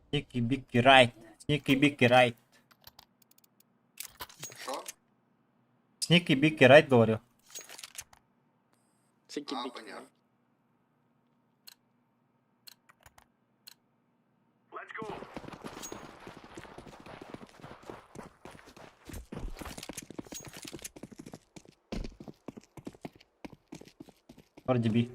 Сники бики райт. Сники бики райт. Что? Сники бики райт, говорю. А, понятно. Вроде би.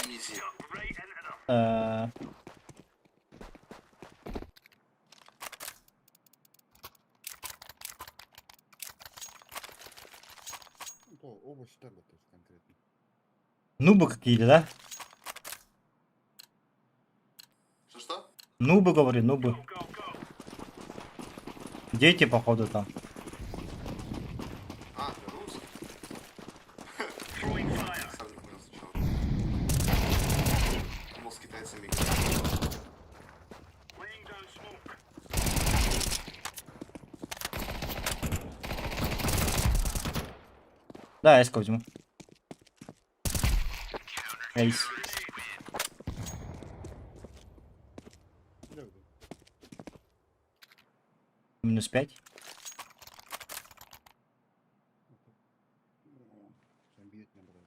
Изи. Оба штаба, то есть конкретно. Нубы какие-то, да? Что? Нубы, говорю, нубы. Дети, походу, там. А, русский. Сам не понял сначала. Думал, с китайцами играть. Да, эско возьму. Эйс. Минус 5. Бьет на брат.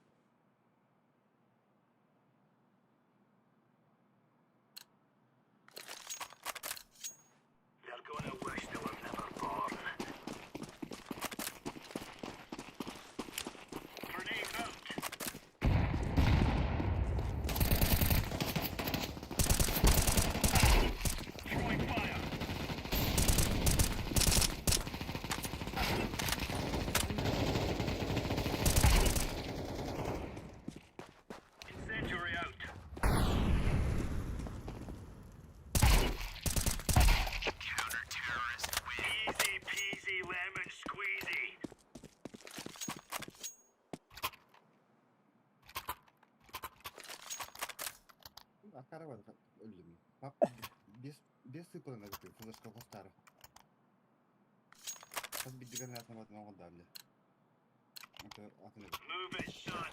Akarava öldü mü? Bak bir sıfırına götürüyor. Flash kostar. Az bir diğer hayatına bakma o darlı. Move it, son.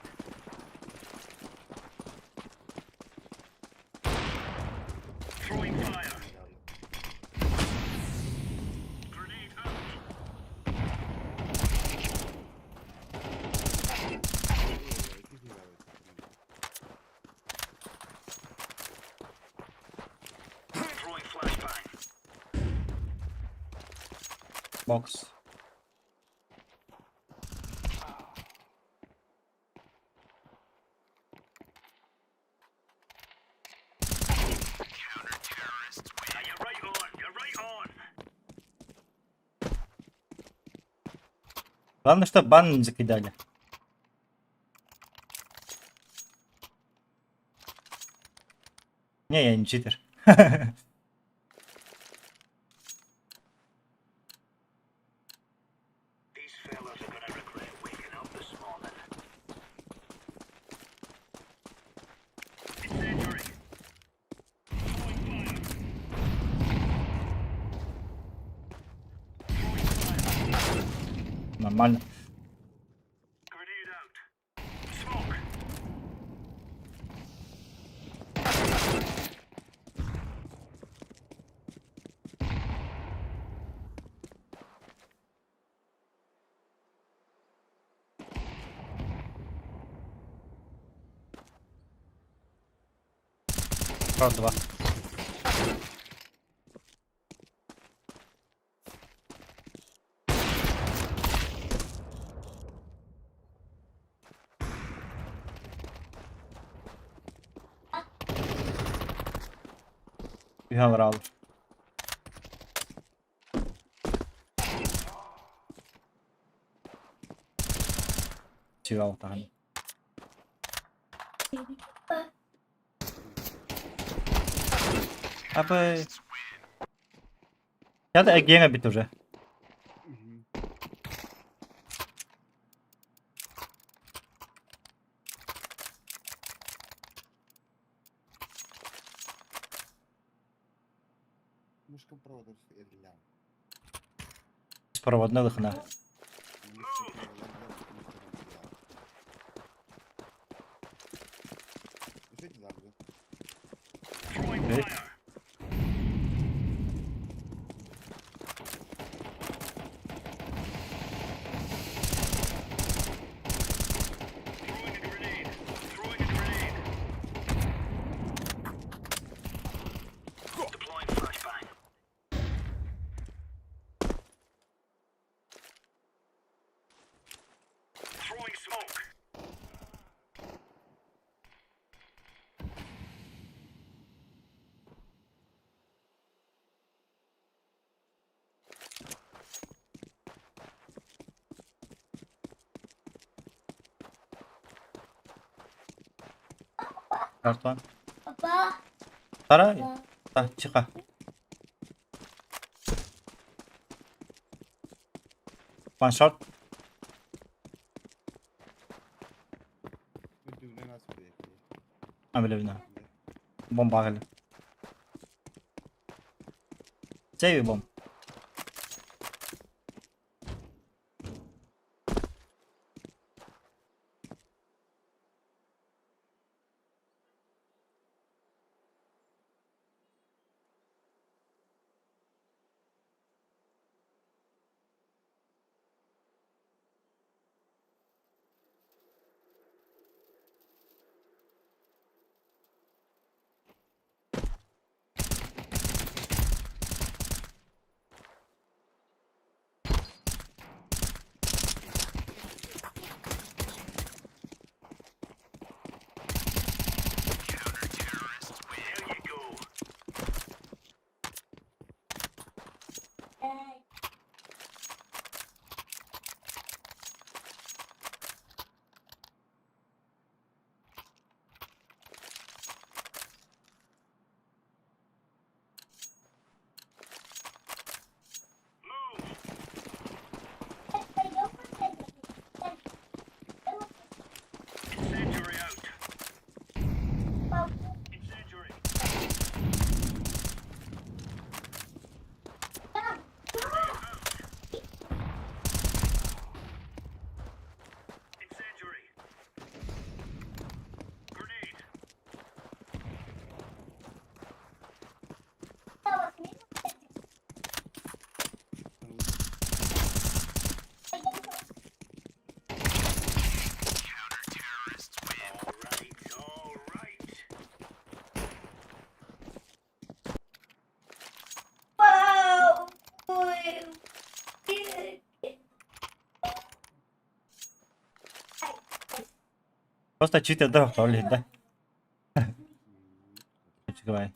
Throwing fire. Grenade out. Throwing flashbang. Box. Главное, чтобы бан не закидали. Не, я не читер. нормально. Правда, два. Генерал. Чувал там. Абе. Я да генга бит уже. Мгм. Мишком проводом стріляв. Проводне лихне. Мишком проводом стріляв. Жить завжди. Окей. Картон. Папа, Старай. Так, тихо. Ваншот. Люди не нас приїхали. Абелевна. Бомба гали. Сейви бомб. вау, ой, Просто читер дров, да? Чекай.